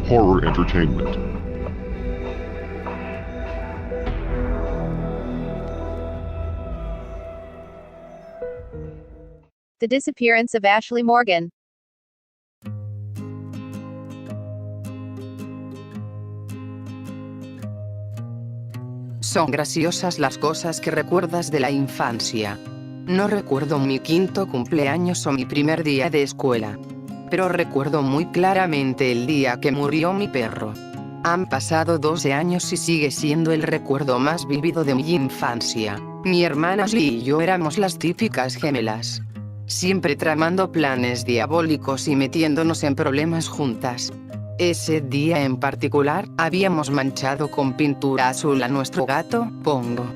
Horror Entertainment. The disappearance of Ashley Morgan. Son graciosas las cosas que recuerdas de la infancia. No recuerdo mi quinto cumpleaños o mi primer día de escuela. Pero recuerdo muy claramente el día que murió mi perro. Han pasado 12 años y sigue siendo el recuerdo más vívido de mi infancia. Mi hermana Ashley y yo éramos las típicas gemelas. Siempre tramando planes diabólicos y metiéndonos en problemas juntas. Ese día en particular, habíamos manchado con pintura azul a nuestro gato, Pongo.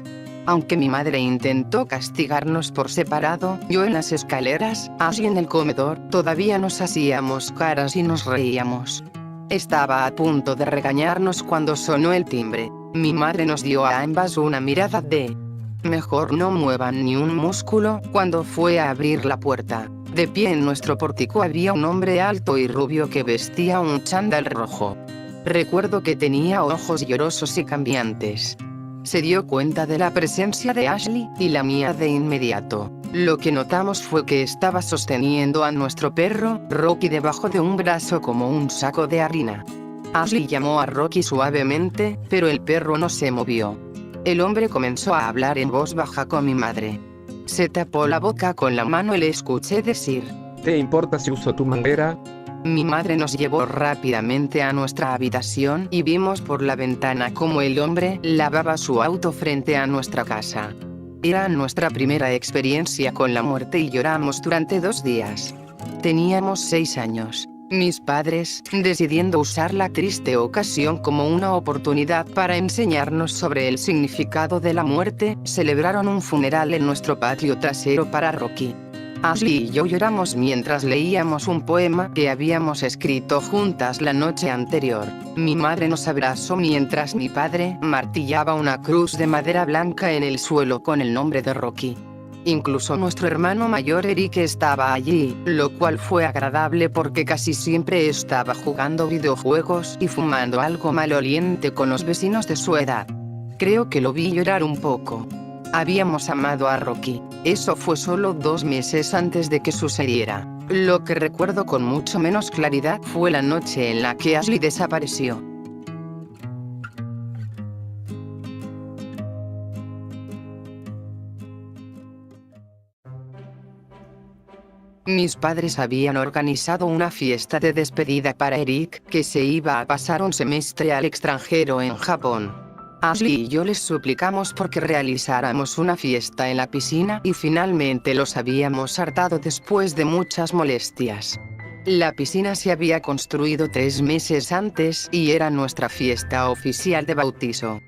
Aunque mi madre intentó castigarnos por separado, yo en las escaleras, Ashley en el comedor, todavía nos hacíamos caras y nos reíamos. Estaba a punto de regañarnos cuando sonó el timbre. Mi madre nos dio a ambas una mirada de mejor no muevan ni un músculo. Cuando fue a abrir la puerta, de pie en nuestro pórtico había un hombre alto y rubio que vestía un chándal rojo. Recuerdo que tenía ojos llorosos y cambiantes. Se dio cuenta de la presencia de Ashley y la mía de inmediato. Lo que notamos fue que estaba sosteniendo a nuestro perro, Rocky, debajo de un brazo como un saco de harina. Ashley llamó a Rocky suavemente, pero el perro no se movió. El hombre comenzó a hablar en voz baja con mi madre. Se tapó la boca con la mano y le escuché decir: ¿Te importa si uso tu manguera? Mi madre nos llevó rápidamente a nuestra habitación y vimos por la ventana cómo el hombre lavaba su auto frente a nuestra casa. Era nuestra primera experiencia con la muerte y lloramos durante 2 días. Teníamos 6 años. Mis padres, decidiendo usar la triste ocasión como una oportunidad para enseñarnos sobre el significado de la muerte, celebraron un funeral en nuestro patio trasero para Rocky. Ashley y yo lloramos mientras leíamos un poema que habíamos escrito juntas la noche anterior. Mi madre nos abrazó mientras mi padre martillaba una cruz de madera blanca en el suelo con el nombre de Rocky. Incluso nuestro hermano mayor Eric estaba allí, lo cual fue agradable porque casi siempre estaba jugando videojuegos y fumando algo maloliente con los vecinos de su edad. Creo que lo vi llorar un poco. Habíamos amado a Rocky. Eso fue solo 2 meses antes de que sucediera. Lo que recuerdo con mucho menos claridad fue la noche en la que Ashley desapareció. Mis padres habían organizado una fiesta de despedida para Eric, que se iba a pasar un semestre al extranjero en Japón. Ashley y yo les suplicamos porque realizáramos una fiesta en la piscina y finalmente los habíamos hartado después de muchas molestias. La piscina se había construido 3 meses antes y era nuestra fiesta oficial de bautizo.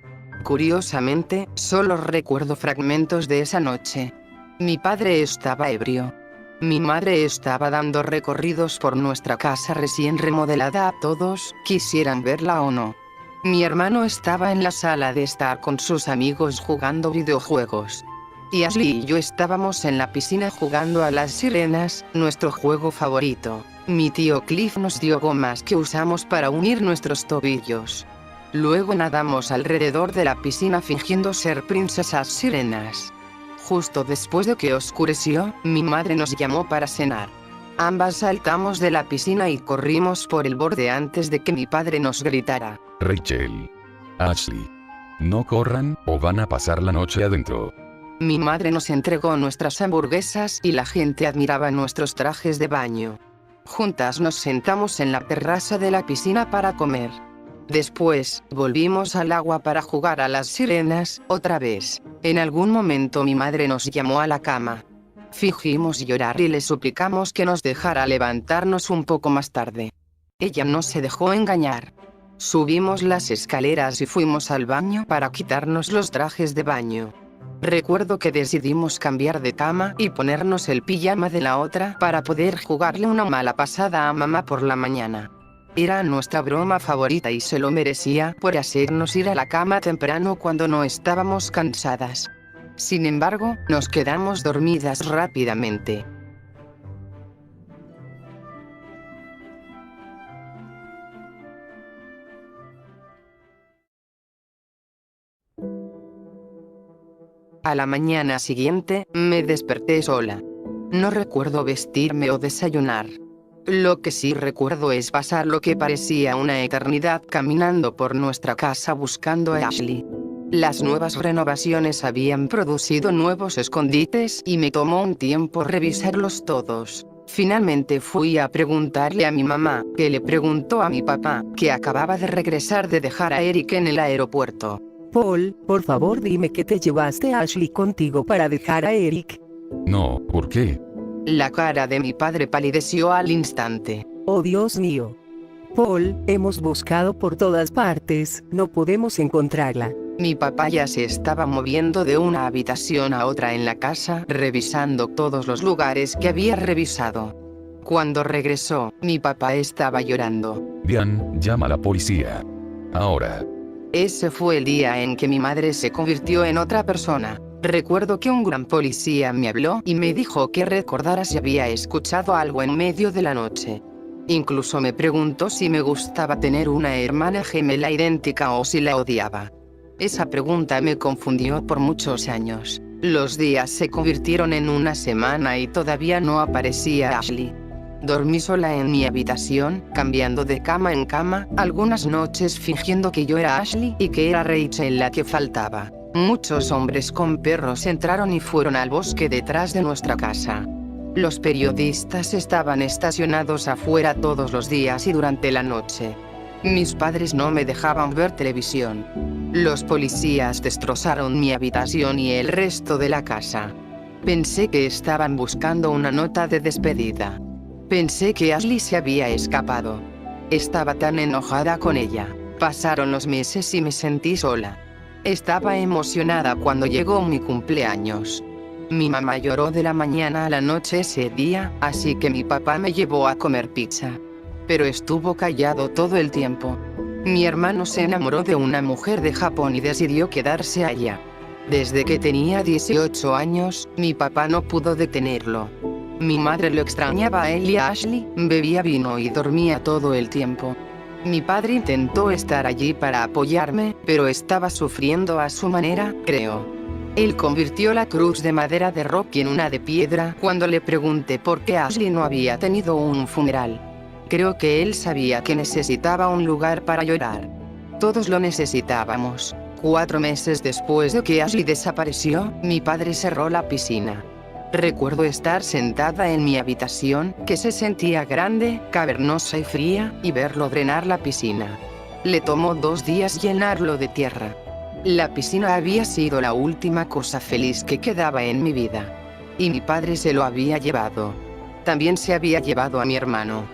Curiosamente, solo recuerdo fragmentos de esa noche. Mi padre estaba ebrio. Mi madre estaba dando recorridos por nuestra casa recién remodelada a todos, quisieran verla o no. Mi hermano estaba en la sala de estar con sus amigos jugando videojuegos. Y Ashley y yo estábamos en la piscina jugando a las sirenas, nuestro juego favorito. Mi tío Cliff nos dio gomas que usamos para unir nuestros tobillos. Luego nadamos alrededor de la piscina fingiendo ser princesas sirenas. Justo después de que oscureció, mi madre nos llamó para cenar. Ambas saltamos de la piscina y corrimos por el borde antes de que mi padre nos gritara: Rachel. Ashley. No corran, o van a pasar la noche adentro. Mi madre nos entregó nuestras hamburguesas y la gente admiraba nuestros trajes de baño. Juntas nos sentamos en la terraza de la piscina para comer. Después, volvimos al agua para jugar a las sirenas, otra vez. En algún momento mi madre nos llamó a la cama. Fingimos llorar y le suplicamos que nos dejara levantarnos un poco más tarde. Ella no se dejó engañar. Subimos las escaleras y fuimos al baño para quitarnos los trajes de baño. Recuerdo que decidimos cambiar de cama y ponernos el pijama de la otra para poder jugarle una mala pasada a mamá por la mañana. Era nuestra broma favorita y se lo merecía por hacernos ir a la cama temprano cuando no estábamos cansadas. Sin embargo, nos quedamos dormidas rápidamente. A la mañana siguiente, me desperté sola. No recuerdo vestirme o desayunar. Lo que sí recuerdo es pasar lo que parecía una eternidad caminando por nuestra casa buscando a Ashley. Las nuevas renovaciones habían producido nuevos escondites y me tomó un tiempo revisarlos todos. Finalmente fui a preguntarle a mi mamá, que le preguntó a mi papá, que acababa de regresar de dejar a Eric en el aeropuerto. Paul, por favor dime que te llevaste a Ashley contigo para dejar a Eric. No, ¿por qué? La cara de mi padre palideció al instante. Oh Dios mío. Paul, hemos buscado por todas partes, no podemos encontrarla. Mi papá ya se estaba moviendo de una habitación a otra en la casa, revisando todos los lugares que había revisado. Cuando regresó, mi papá estaba llorando. Diane, llama a la policía. Ahora. Ese fue el día en que mi madre se convirtió en otra persona. Recuerdo que un gran policía me habló y me dijo que recordara si había escuchado algo en medio de la noche. Incluso me preguntó si me gustaba tener una hermana gemela idéntica o si la odiaba. Esa pregunta me confundió por muchos años. Los días se convirtieron en una semana y todavía no aparecía Ashley. Dormí sola en mi habitación, cambiando de cama en cama, algunas noches fingiendo que yo era Ashley y que era Rachel la que faltaba. Muchos hombres con perros entraron y fueron al bosque detrás de nuestra casa. Los periodistas estaban estacionados afuera todos los días y durante la noche. Mis padres no me dejaban ver televisión. Los policías destrozaron mi habitación y el resto de la casa. Pensé que estaban buscando una nota de despedida. Pensé que Ashley se había escapado. Estaba tan enojada con ella. Pasaron los meses y me sentí sola. Estaba emocionada cuando llegó mi cumpleaños. Mi mamá lloró de la mañana a la noche ese día, así que mi papá me llevó a comer pizza. Pero estuvo callado todo el tiempo. Mi hermano se enamoró de una mujer de Japón y decidió quedarse allá. Desde que tenía 18 años, mi papá no pudo detenerlo. Mi madre lo extrañaba a él y a Ashley, bebía vino y dormía todo el tiempo. Mi padre intentó estar allí para apoyarme, pero estaba sufriendo a su manera, creo. Él convirtió la cruz de madera de Rocky en una de piedra cuando le pregunté por qué Ashley no había tenido un funeral. Creo que él sabía que necesitaba un lugar para llorar. Todos lo necesitábamos. 4 meses después de que Ashley desapareció, mi padre cerró la piscina. Recuerdo estar sentada en mi habitación, que se sentía grande, cavernosa y fría, y verlo drenar la piscina. Le tomó 2 días llenarlo de tierra. La piscina había sido la última cosa feliz que quedaba en mi vida. Y mi padre se lo había llevado. También se había llevado a mi hermano.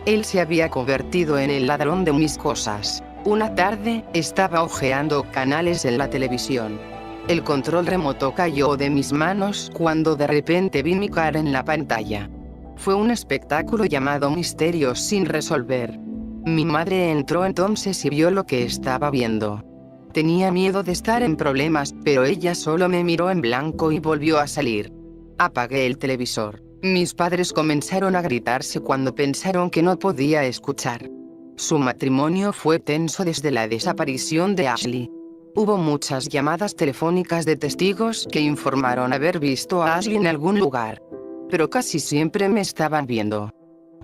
Él se había convertido en el ladrón de mis cosas. Una tarde, estaba hojeando canales en la televisión. El control remoto cayó de mis manos cuando de repente vi mi cara en la pantalla. Fue un espectáculo llamado Misterios sin resolver. Mi madre entró entonces y vio lo que estaba viendo. Tenía miedo de estar en problemas, pero ella solo me miró en blanco y volvió a salir. Apagué el televisor. Mis padres comenzaron a gritarse cuando pensaron que no podía escuchar. Su matrimonio fue tenso desde la desaparición de Ashley. Hubo muchas llamadas telefónicas de testigos que informaron haber visto a Ashley en algún lugar. Pero casi siempre me estaban viendo.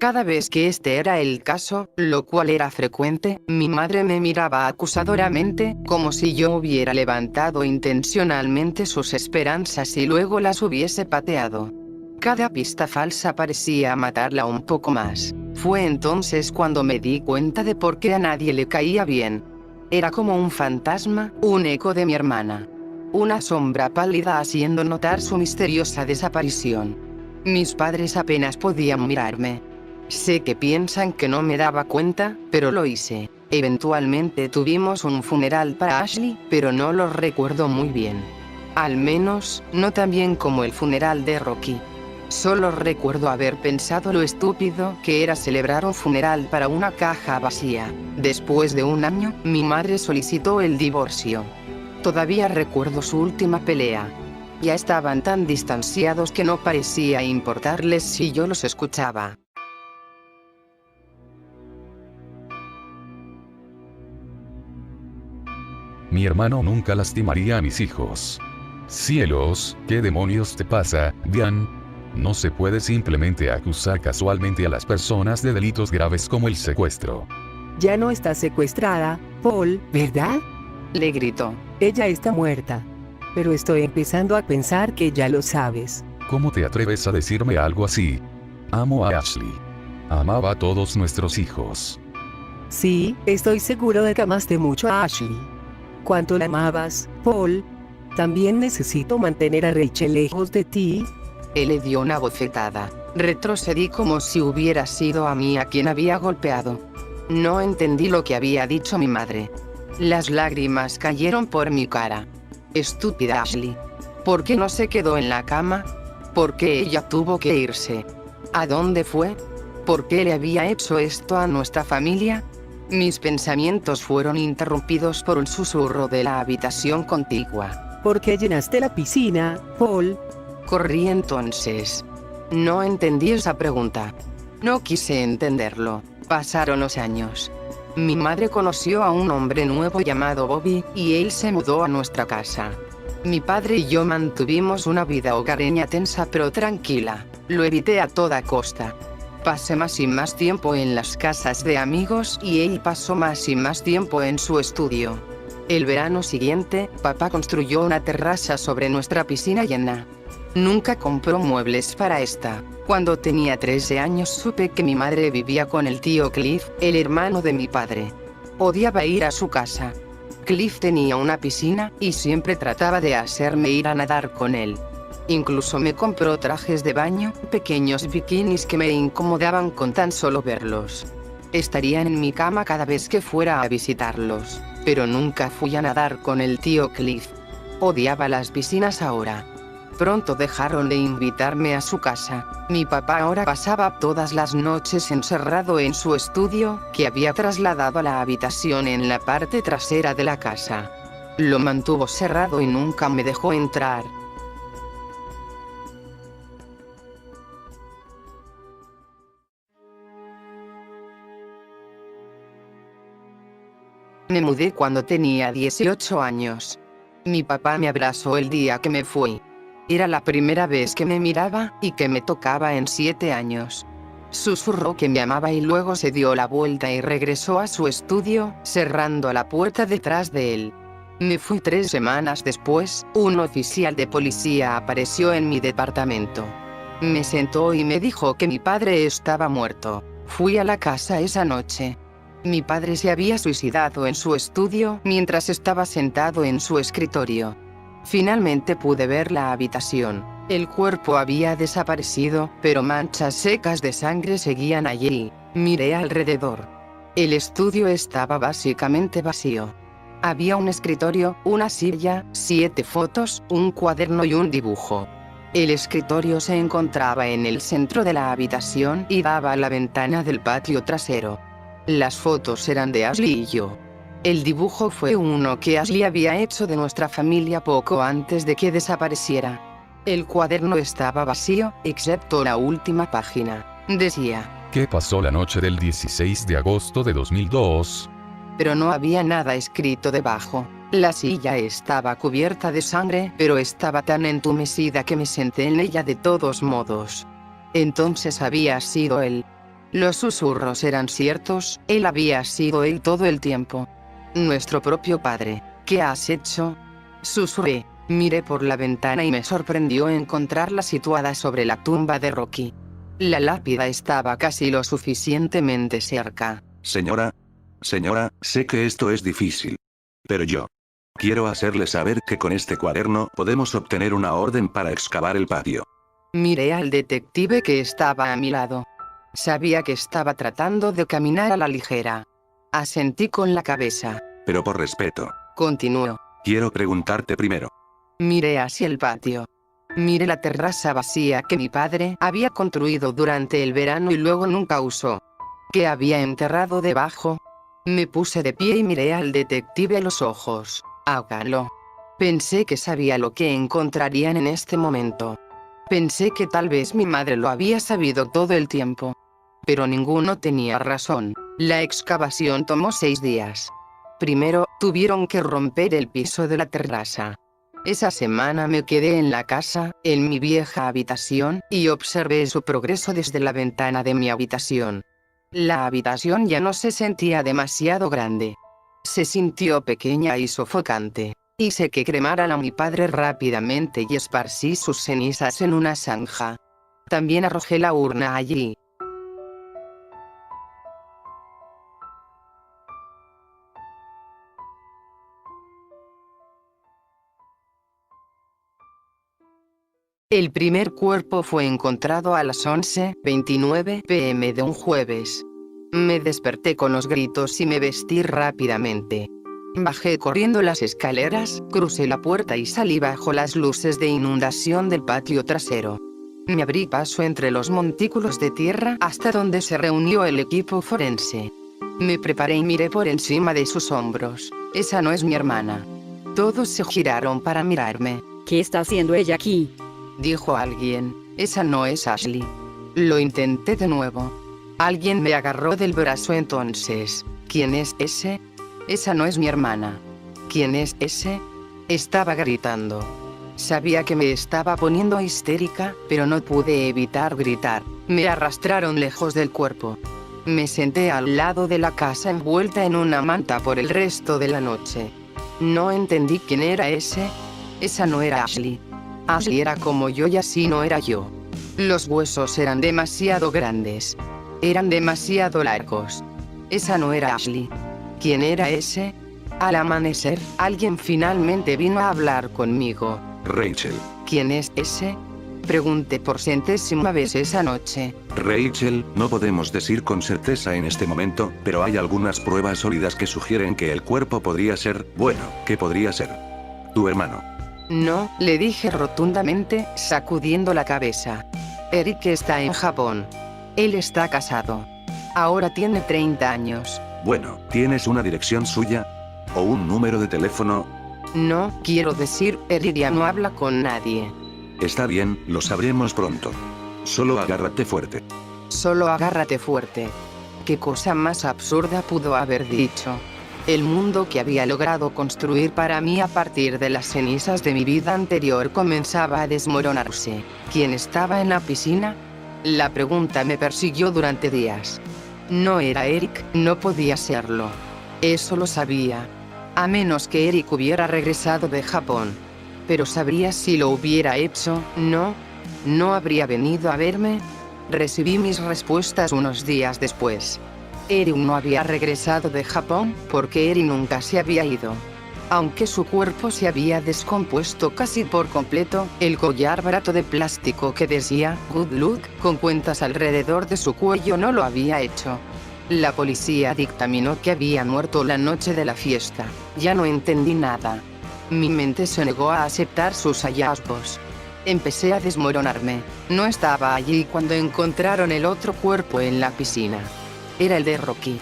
Cada vez que este era el caso, lo cual era frecuente, mi madre me miraba acusadoramente, como si yo hubiera levantado intencionalmente sus esperanzas y luego las hubiese pateado. Cada pista falsa parecía matarla un poco más. Fue entonces cuando me di cuenta de por qué a nadie le caía bien. Era como un fantasma, un eco de mi hermana. Una sombra pálida haciendo notar su misteriosa desaparición. Mis padres apenas podían mirarme. Sé que piensan que no me daba cuenta, pero lo hice. Eventualmente tuvimos un funeral para Ashley, pero no lo recuerdo muy bien. Al menos, no tan bien como el funeral de Rocky. Solo recuerdo haber pensado lo estúpido que era celebrar un funeral para una caja vacía. Después de 1 año, mi madre solicitó el divorcio. Todavía recuerdo su última pelea. Ya estaban tan distanciados que no parecía importarles si yo los escuchaba. Mi hermano nunca lastimaría a mis hijos. Cielos, ¿qué demonios te pasa, Diane? No se puede simplemente acusar casualmente a las personas de delitos graves como el secuestro. Ya no está secuestrada, Paul, ¿verdad? Le gritó. Ella está muerta. Pero estoy empezando a pensar que ya lo sabes. ¿Cómo te atreves a decirme algo así? Amo a Ashley. Amaba a todos nuestros hijos. Sí, estoy seguro de que amaste mucho a Ashley. ¿Cuánto la amabas, Paul? También necesito mantener a Rachel lejos de ti. Él le dio una bofetada. Retrocedí como si hubiera sido a mí a quien había golpeado. No entendí lo que había dicho mi madre. Las lágrimas cayeron por mi cara. Estúpida Ashley. ¿Por qué no se quedó en la cama? ¿Por qué ella tuvo que irse? ¿A dónde fue? ¿Por qué le había hecho esto a nuestra familia? Mis pensamientos fueron interrumpidos por un susurro de la habitación contigua. ¿Por qué llenaste la piscina, Paul? Corrí entonces. No entendí esa pregunta. No quise entenderlo. Pasaron los años. Mi madre conoció a un hombre nuevo llamado Bobby, y él se mudó a nuestra casa. Mi padre y yo mantuvimos una vida hogareña tensa pero tranquila. Lo evité a toda costa. Pasé más y más tiempo en las casas de amigos y él pasó más y más tiempo en su estudio. El verano siguiente, papá construyó una terraza sobre nuestra piscina llena. Nunca compró muebles para esta. Cuando tenía 13 años supe que mi madre vivía con el tío Cliff, el hermano de mi padre. Odiaba ir a su casa. Cliff tenía una piscina y siempre trataba de hacerme ir a nadar con él. Incluso me compró trajes de baño, pequeños bikinis que me incomodaban con tan solo verlos. Estarían en mi cama cada vez que fuera a visitarlos, pero nunca fui a nadar con el tío Cliff. Odiaba las piscinas ahora. Pronto dejaron de invitarme a su casa. Mi papá ahora pasaba todas las noches encerrado en su estudio, que había trasladado a la habitación en la parte trasera de la casa. Lo mantuvo cerrado y nunca me dejó entrar. Me mudé cuando tenía 18 años. Mi papá me abrazó el día que me fui. Era la primera vez que me miraba y que me tocaba en 7 años. Susurró que me amaba y luego se dio la vuelta y regresó a su estudio, cerrando la puerta detrás de él. Me fui 3 semanas después, un oficial de policía apareció en mi departamento. Me sentó y me dijo que mi padre estaba muerto. Fui a la casa esa noche. Mi padre se había suicidado en su estudio mientras estaba sentado en su escritorio. Finalmente pude ver la habitación. El cuerpo había desaparecido, pero manchas secas de sangre seguían allí. Miré alrededor. El estudio estaba básicamente vacío. Había un escritorio, una silla, 7 fotos, un cuaderno y un dibujo. El escritorio se encontraba en el centro de la habitación y daba a la ventana del patio trasero. Las fotos eran de Ashley y yo. El dibujo fue uno que Ashley había hecho de nuestra familia poco antes de que desapareciera. El cuaderno estaba vacío, excepto la última página. Decía: ¿Qué pasó la noche del 16 de agosto de 2002? Pero no había nada escrito debajo. La silla estaba cubierta de sangre, pero estaba tan entumecida que me senté en ella de todos modos. Entonces había sido él. Los susurros eran ciertos, él había sido él todo el tiempo. Nuestro propio padre. ¿Qué has hecho? Susurré. Miré por la ventana y me sorprendió encontrarla situada sobre la tumba de Rocky. La lápida estaba casi lo suficientemente cerca. Señora, sé que esto es difícil. Pero yo quiero hacerle saber que con este cuaderno podemos obtener una orden para excavar el patio. Miré al detective que estaba a mi lado. Sabía que estaba tratando de caminar a la ligera. Asentí con la cabeza. Pero por respeto, Continuó. quiero preguntarte primero. Miré hacia el patio. Miré la terraza vacía que mi padre había construido durante el verano y luego nunca usó. ¿Qué había enterrado debajo? Me puse de pie y miré al detective a los ojos. Hágalo. Pensé que sabía lo que encontrarían en este momento. Pensé que tal vez mi madre lo había sabido todo el tiempo. Pero ninguno tenía razón. La excavación tomó 6 días. Primero, tuvieron que romper el piso de la terraza. Esa semana me quedé en la casa, en mi vieja habitación, y observé su progreso desde la ventana de mi habitación. La habitación ya no se sentía demasiado grande. Se sintió pequeña y sofocante. Hice que cremaran a mi padre rápidamente y esparcí sus cenizas en una zanja. También arrojé la urna allí. El primer cuerpo fue encontrado a las 11:29 p.m. de un jueves. Me desperté con los gritos y me vestí rápidamente. Bajé corriendo las escaleras, crucé la puerta y salí bajo las luces de inundación del patio trasero. Me abrí paso entre los montículos de tierra hasta donde se reunió el equipo forense. Me preparé y miré por encima de sus hombros. Esa no es mi hermana. Todos se giraron para mirarme. ¿Qué está haciendo ella aquí? Dijo alguien. Esa no es Ashley. Lo intenté de nuevo. Alguien me agarró del brazo entonces. ¿Quién es ese? Esa no es mi hermana. ¿Quién es ese? Estaba gritando. Sabía que me estaba poniendo histérica, pero no pude evitar gritar. Me arrastraron lejos del cuerpo. Me senté al lado de la casa envuelta en una manta por el resto de la noche. No entendí quién era ese. Esa no era Ashley. Ashley era como yo y así no era yo. Los huesos eran demasiado grandes. Eran demasiado largos. Esa no era Ashley. ¿Quién era ese? Al amanecer, alguien finalmente vino a hablar conmigo. Rachel. ¿Quién es ese? Pregunté por centésima vez esa noche. Rachel, no podemos decir con certeza en este momento, pero hay algunas pruebas sólidas que sugieren que el cuerpo podría ser, bueno, que podría ser tu hermano. No, le dije rotundamente, sacudiendo la cabeza. Eric está en Japón. Él está casado. Ahora tiene 30 años. Bueno, ¿tienes una dirección suya? ¿O un número de teléfono? No, quiero decir, Eric ya no habla con nadie. Está bien, lo sabremos pronto. Solo agárrate fuerte. Solo agárrate fuerte. ¿Qué cosa más absurda pudo haber dicho? El mundo que había logrado construir para mí a partir de las cenizas de mi vida anterior comenzaba a desmoronarse. ¿Quién estaba en la piscina? La pregunta me persiguió durante días. No era Eric, no podía serlo. Eso lo sabía. A menos que Eric hubiera regresado de Japón. Pero ¿sabría si lo hubiera hecho? No. ¿No habría venido a verme? Recibí mis respuestas unos días después. Eric no había regresado de Japón, porque Eric nunca se había ido. Aunque su cuerpo se había descompuesto casi por completo, el collar barato de plástico que decía "Good Luck" con cuentas alrededor de su cuello no lo había hecho. La policía dictaminó que había muerto la noche de la fiesta. Ya no entendí nada. Mi mente se negó a aceptar sus hallazgos. Empecé a desmoronarme. No estaba allí cuando encontraron el otro cuerpo en la piscina. Era el de Rocky.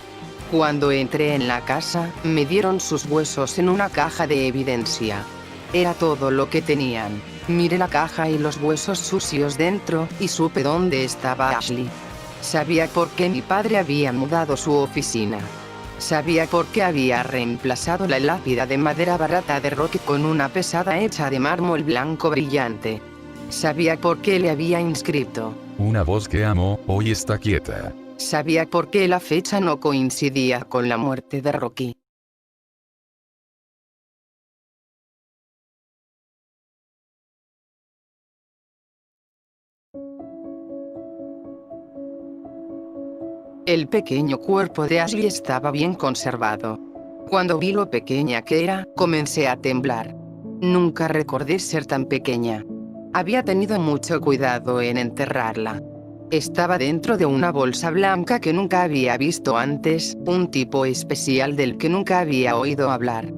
Cuando entré en la casa, me dieron sus huesos en una caja de evidencia. Era todo lo que tenían. Miré la caja y los huesos sucios dentro, y supe dónde estaba Ashley. Sabía por qué mi padre había mudado su oficina. Sabía por qué había reemplazado la lápida de madera barata de Rocky con una pesada hecha de mármol blanco brillante. Sabía por qué le había inscrito. Una voz que amo, hoy está quieta. Sabía por qué la fecha no coincidía con la muerte de Rocky. El pequeño cuerpo de Ashley estaba bien conservado. Cuando vi lo pequeña que era, comencé a temblar. Nunca recordé ser tan pequeña. Había tenido mucho cuidado en enterrarla. Estaba dentro de una bolsa blanca que nunca había visto antes, un tipo especial del que nunca había oído hablar.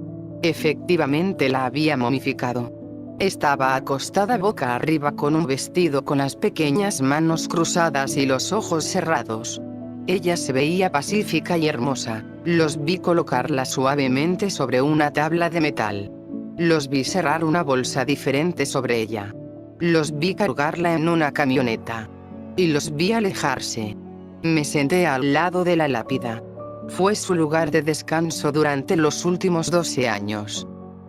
Efectivamente la había momificado. Estaba acostada boca arriba con un vestido con las pequeñas manos cruzadas y los ojos cerrados. Ella se veía pacífica y hermosa. Los vi colocarla suavemente sobre una tabla de metal. Los vi cerrar una bolsa diferente sobre ella. Los vi cargarla en una camioneta. Y los vi alejarse. Me senté al lado de la lápida. Fue su lugar de descanso durante los últimos 12 años.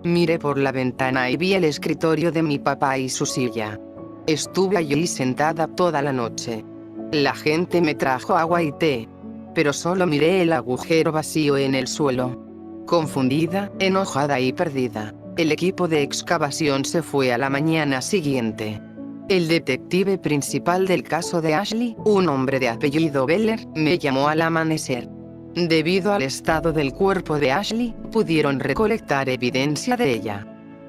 Miré por la ventana y vi el escritorio de mi papá y su silla. Estuve allí sentada toda la noche. La gente me trajo agua y té, pero solo miré el agujero vacío en el suelo. Confundida, enojada y perdida, el equipo de excavación se fue a la mañana siguiente. El detective principal del caso de Ashley, un hombre de apellido Beller, me llamó al amanecer. Debido al estado del cuerpo de Ashley, pudieron recolectar evidencia de ella.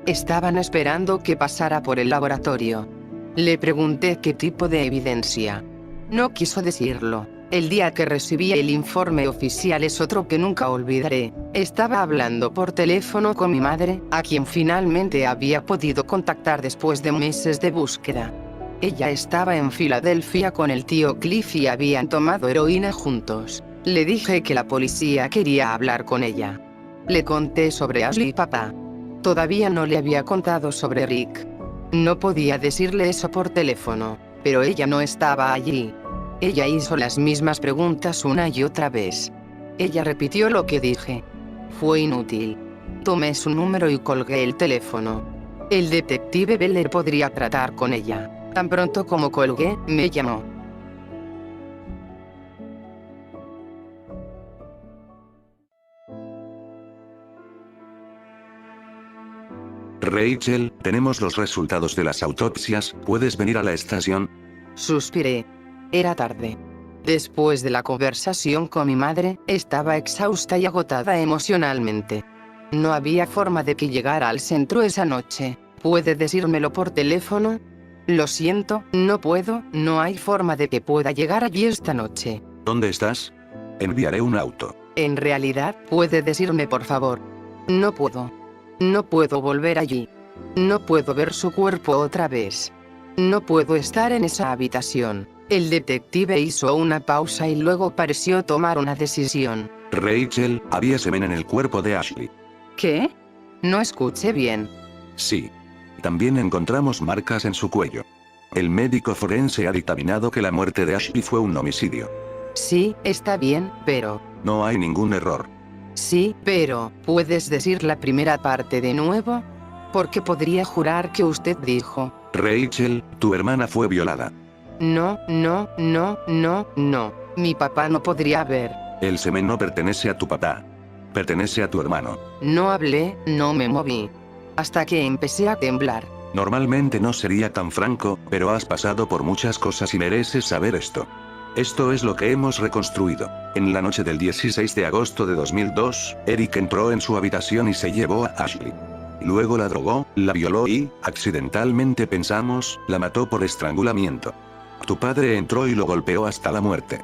Estaban esperando que pasara por el laboratorio. Le pregunté qué tipo de evidencia. No quiso decirlo. El día que recibí el informe oficial es otro que nunca olvidaré. Estaba hablando por teléfono con mi madre, a quien finalmente había podido contactar después de meses de búsqueda. Ella estaba en Filadelfia con el tío Cliff y habían tomado heroína juntos. Le dije que la policía quería hablar con ella. Le conté sobre Ashley y papá. Todavía no le había contado sobre Rick. No podía decirle eso por teléfono, pero ella no estaba allí. Ella hizo las mismas preguntas una y otra vez. Ella repitió lo que dije. Fue inútil. Tomé su número y colgué el teléfono. El detective Beller podría tratar con ella. Tan pronto como colgué, me llamó. Rachel, tenemos los resultados de las autopsias, ¿puedes venir a la estación? Suspiré. Era tarde. Después de la conversación con mi madre, estaba exhausta y agotada emocionalmente. No había forma de que llegara al centro esa noche. ¿Puede decírmelo por teléfono? Lo siento, no puedo, no hay forma de que pueda llegar allí esta noche. ¿Dónde estás? Enviaré un auto. En realidad, ¿puede decirme por favor? No puedo. No puedo volver allí. No puedo ver su cuerpo otra vez. No puedo estar en esa habitación. El detective hizo una pausa y luego pareció tomar una decisión. Rachel, había semen en el cuerpo de Ashley. ¿Qué? No escuché bien. Sí. También encontramos marcas en su cuello. El médico forense ha dictaminado que la muerte de Ashley fue un homicidio. Sí, está bien, pero... No hay ningún error. Sí, pero, ¿puedes decir la primera parte de nuevo? Porque podría jurar que usted dijo... Rachel, tu hermana fue violada. No, no, no, no, no. Mi papá no podría haber. El semen no pertenece a tu papá. Pertenece a tu hermano. No hablé, no me moví. Hasta que empecé a temblar. Normalmente no sería tan franco, pero has pasado por muchas cosas y mereces saber esto. Esto es lo que hemos reconstruido. En la noche del 16 de agosto de 2002, Eric entró en su habitación y se llevó a Ashley. Luego la drogó, la violó y, accidentalmente pensamos, la mató por estrangulamiento. Tu padre entró y lo golpeó hasta la muerte.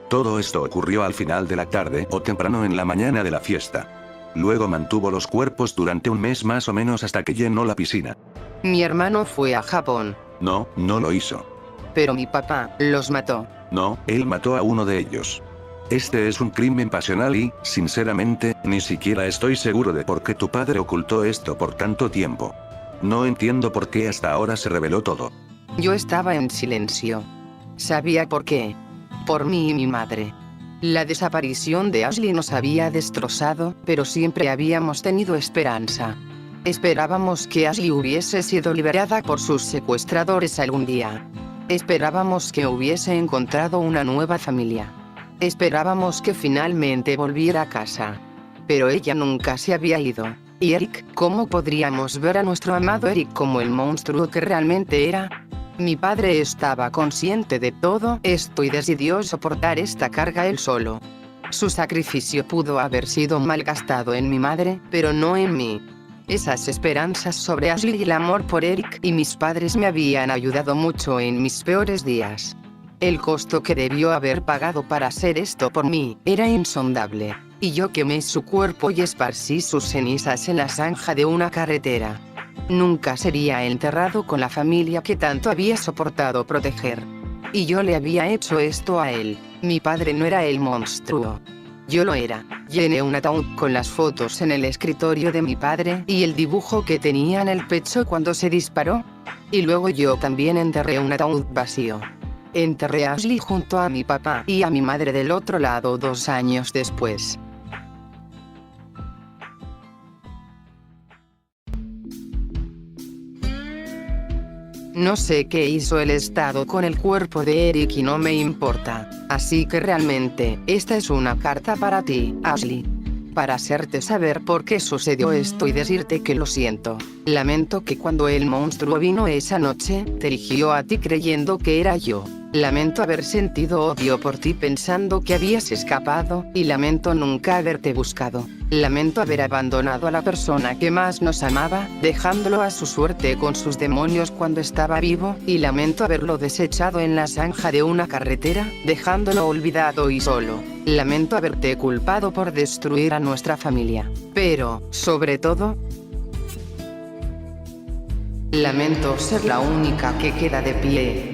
Todo esto ocurrió al final de la tarde o temprano en la mañana de la fiesta. Luego mantuvo los cuerpos durante un mes más o menos hasta que llenó la piscina. Mi hermano fue a Japón. No, no lo hizo. Pero mi papá los mató. No, él mató a uno de ellos. Este es un crimen pasional y, sinceramente, ni siquiera estoy seguro de por qué tu padre ocultó esto por tanto tiempo. No entiendo por qué hasta ahora se reveló todo. Yo estaba en silencio. Sabía por qué. Por mí y mi madre. La desaparición de Ashley nos había destrozado, pero siempre habíamos tenido esperanza. Esperábamos que Ashley hubiese sido liberada por sus secuestradores algún día. Esperábamos que hubiese encontrado una nueva familia. Esperábamos que finalmente volviera a casa. Pero ella nunca se había ido. ¿Y Eric? ¿Cómo podríamos ver a nuestro amado Eric como el monstruo que realmente era? Mi padre estaba consciente de todo esto y decidió soportar esta carga él solo. Su sacrificio pudo haber sido malgastado en mi madre, pero no en mí. Esas esperanzas sobre Ashley y el amor por Eric y mis padres me habían ayudado mucho en mis peores días. El costo que debió haber pagado para hacer esto por mí era insondable, y yo quemé su cuerpo y esparcí sus cenizas en la zanja de una carretera. Nunca sería enterrado con la familia que tanto había soportado proteger. Y yo le había hecho esto a él. Mi padre no era el monstruo. Yo lo era. Llené un ataúd con las fotos en el escritorio de mi padre y el dibujo que tenía en el pecho cuando se disparó. Y luego yo también enterré un ataúd vacío. Enterré a Ashley junto a mi papá y a mi madre del otro lado 2 años después. No sé qué hizo el Estado con el cuerpo de Eric y no me importa. Así que realmente, esta es una carta para ti, Ashley. Para hacerte saber por qué sucedió esto y decirte que lo siento. Lamento que cuando el monstruo vino esa noche, te eligió a ti creyendo que era yo. Lamento haber sentido odio por ti pensando que habías escapado, y lamento nunca haberte buscado. Lamento haber abandonado a la persona que más nos amaba, dejándolo a su suerte con sus demonios cuando estaba vivo, y lamento haberlo desechado en la zanja de una carretera, dejándolo olvidado y solo. Lamento haberte culpado por destruir a nuestra familia. Pero, sobre todo, lamento ser la única que queda de pie.